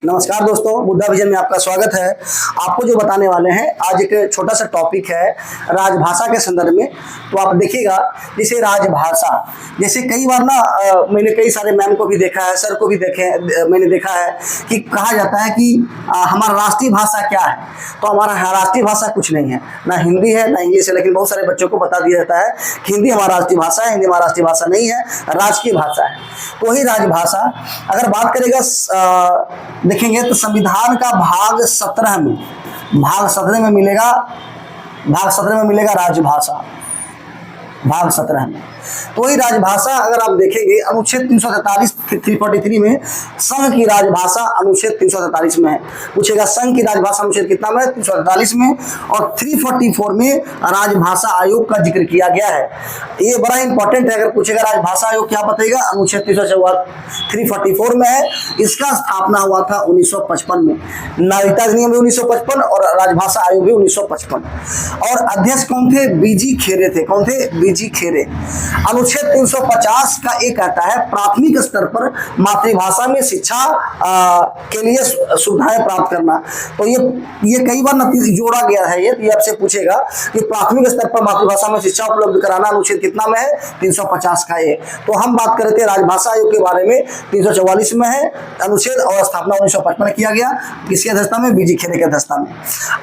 नमस्कार दोस्तों, बुद्धा विजन में आपका स्वागत है। आपको जो बताने वाले हैं आज एक छोटा सा टॉपिक है राजभाषा के संदर्भ में। तो आप देखिएगा, जैसे राजभाषा, जैसे कई बार ना मैंने कई सारे मैम को भी देखा है, सर को भी मैंने देखा है कि कहा जाता है कि हमारा राष्ट्रीय भाषा क्या है। तो हमारा राष्ट्रीय भाषा कुछ नहीं है, ना हिंदी है ना इंग्लिश है, लेकिन बहुत सारे बच्चों को बता दिया जाता है कि हिंदी हमारा राष्ट्रीय भाषा है। हिंदी हमारा राष्ट्रीय भाषा नहीं है, राजकीय भाषा है। तो वही राजभाषा अगर बात करेगा देखेंगे तो संविधान का भाग 17 में मिलेगा राजभाषा, भाग 17 में। तो वही राजभाषा अगर आप देखेंगे अनुच्छेद 343 में संघ की राजभाषा अनुच्छेद 343 में है। पूछेगा संघ की राजभाषा अनुच्छेद कितना में है? 343 में। और 344 में राजभाषा आयोग का जिक्र किया गया है। ये बड़ा इंपॉर्टेंट है। अगर पूछेगा राजभाषा आयोग क्या बताएगा? अनुच्छेद 344 में है। इसका स्थापना हुआ था 1955 में। नागरिकता अधिनियम भी 1955 और राजभाषा आयोग भी 1955। और अध्यक्ष कौन थे? बीजी खेरे थे। कौन थे? बीजी खेरे। अनुच्छेद 350 का एक कहता है प्राथमिक स्तर पर मातृभाषा में शिक्षा के लिए सुविधाएं प्राप्त करना। तो ये कई बार जोड़ा गया है। ये आपसे पूछेगा कि प्राथमिक स्तर पर मातृभाषा में शिक्षा उपलब्ध कराना अनुच्छेद कितना में है? 350 का ये। तो हम बात कर रहे थे राजभाषा आयोग के बारे में, 344 में है अनुच्छेद और स्थापना 1955 में किया गया। किसकी अध्यक्षता में? बीजी खेरे की अध्यक्षता में।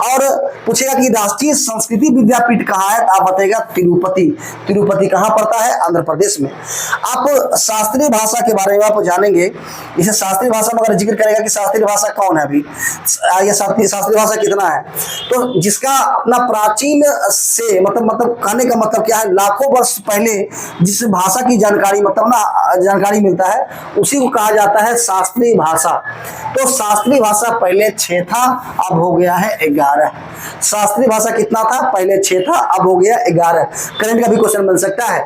और पूछेगा कि राष्ट्रीय संस्कृति विद्यापीठ कहाँ है? आप बताएगा तिरुपति। तिरुपति कहाँ पड़ता है? आंध्र प्रदेश में। आप शास्त्रीय भाषा के बारे में आप जानेंगे। इसे शास्त्रीय भाषा में अगर जिक्र करेगा कि शास्त्रीय भाषा कौन है, अभी ये शास्त्रीय भाषा कितना है, तो जिसका अपना प्राचीन से मतलब कहने का मतलब क्या है, लाखों वर्ष पहले जिस भाषा की जानकारी जानकारी मिलता है उसी को कहा जाता है शास्त्रीय भाषा। तो शास्त्रीय भाषा पहले 6 था, अब हो गया है 11। शास्त्रीय भाषा कितना था? पहले 6 था, अब हो गया 11। करंट का भी क्वेश्चन बन सकता है।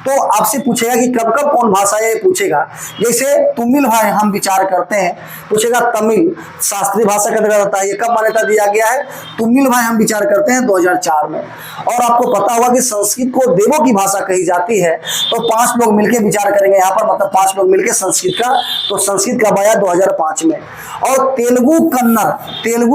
तो आपसे पूछेगा कि कब कब कौन भाषा है, पूछेगा। जैसे तुमिल भाई हम विचार करते हैं, पूछेगा तमिल शास्त्रीय भाषा का दर्जा होता है। ये कब मान्यता दिया गया है? तुमिल भाई हम विचार करते हैं 2004 में। और आपको पता होगा कि संस्कृत को देवों की भाषा कही जाती है। तो 5 लोग मिलकर विचार करेंगे यहाँ पर, मतलब 5 लोग मिलकर संस्कृत का। तो संस्कृत का आया 2005 में। और तेलुगु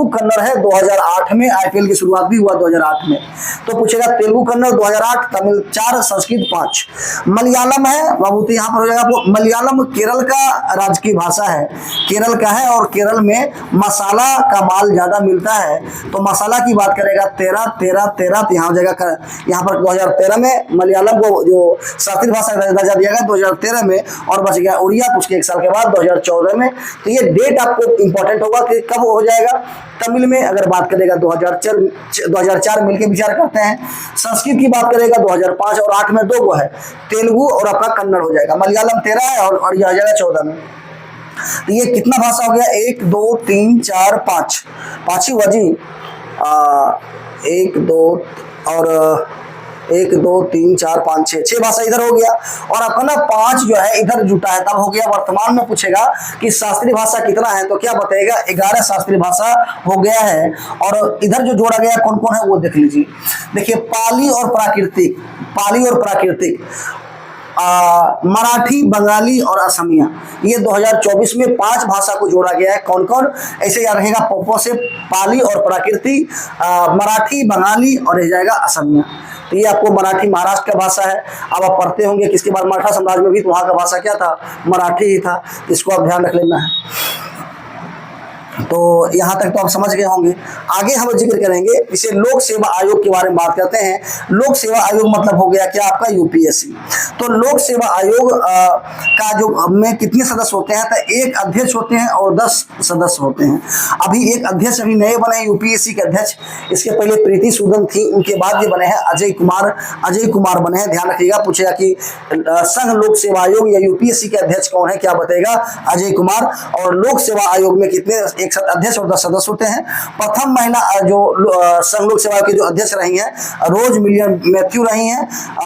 कन्नड़ है 2008 में। आईपीएल की शुरुआत भी हुआ 2008 में। तो पूछेगा तेलुगु कन्नड़ 2008, तमिल 4, संस्कृत 5। मलयालम है बाबू, तो यहाँ पर हो जाएगा आपको। मलयालम केरल का राजकीय भाषा है, केरल का है। और केरल में मसाला का माल ज्यादा मिलता है। तो मसाला की बात करेगा 13, तो यहाँ हो जाएगा। यहाँ पर 2013 में मलयालम को जो शास्त्रीय भाषा का दर्जा दिया गया 2013 में। और बच गया उड़िया उसके 1 साल के बाद 2014 में। तो ये डेट आपको इंपॉर्टेंट होगा कि कब हो जाएगा। तमिल में अगर बात करेगा 2004 मिलकर विचार करते हैं। संस्कृत की बात करेगा 2005 और 8 में 2 गो है, तेलुगु और आपका कन्नड़ हो जाएगा। मलयालम 13 है और यह आ जाएगा 14 में। तो ये कितना भाषा हो गया? 1 2 3 4 5, 5 ही हुआ जी। 1 2 और 1 2 3 4 5 6 भाषा इधर हो गया। और आपका ना 5 जो है इधर जुटा है, तब हो गया। वर्तमान में पूछेगा कि शास्त्रीय भाषा कितना है, तो क्या बताएगा? 11 शास्त्रीय भाषा हो गया है। और इधर जो जोड़ा गया कौन कौन है वो देख लीजिए। देखिए पाली और प्राकृतिक, मराठी, बंगाली और असमिया। ये 2024 में 5 भाषा को जोड़ा गया है। कौन कौन? ऐसे याद रहेगा पोपो से पाली और प्राकृतिक, मराठी, बंगाली और रह जाएगा असमिया। तो ये आपको मराठी महाराष्ट्र का भाषा है। अब आप पढ़ते होंगे किसके बाद मराठा साम्राज्य में भी, तो वहाँ का भाषा क्या था? मराठी ही था। इसको आप ध्यान रख लेना है। तो यहाँ तक तो आप समझ गए होंगे। आगे हम जिक्र करेंगे इसे लोक सेवा आयोग के बारे में बात करते हैं। लोक सेवा आयोग मतलब हो गया क्या आपका? यूपीएससी। तो लोक सेवा आयोग का जो में कितने सदस्य होते हैं? तो 1 अध्यक्ष होते हैं और 10 सदस्य होते हैं। अभी 1 अध्यक्ष अभी नए बने यूपीएससी के अध्यक्ष। इसके पहले प्रीति सूदन थी, उनके बाद ये बने हैं अजय कुमार बने हैं। ध्यान रखिएगा, पूछेगा कि संघ लोक सेवा आयोग या यूपीएससी के अध्यक्ष कौन है, क्या बताएगा? अजय कुमार। और लोक सेवा आयोग में कितने अध्यक्ष और 10 सदस्य होते हैं? प्रथम महिला जो संघ लोक सेवा की जो अध्यक्ष रही हैं रोज मिलियन मैथ्यू रही हैं।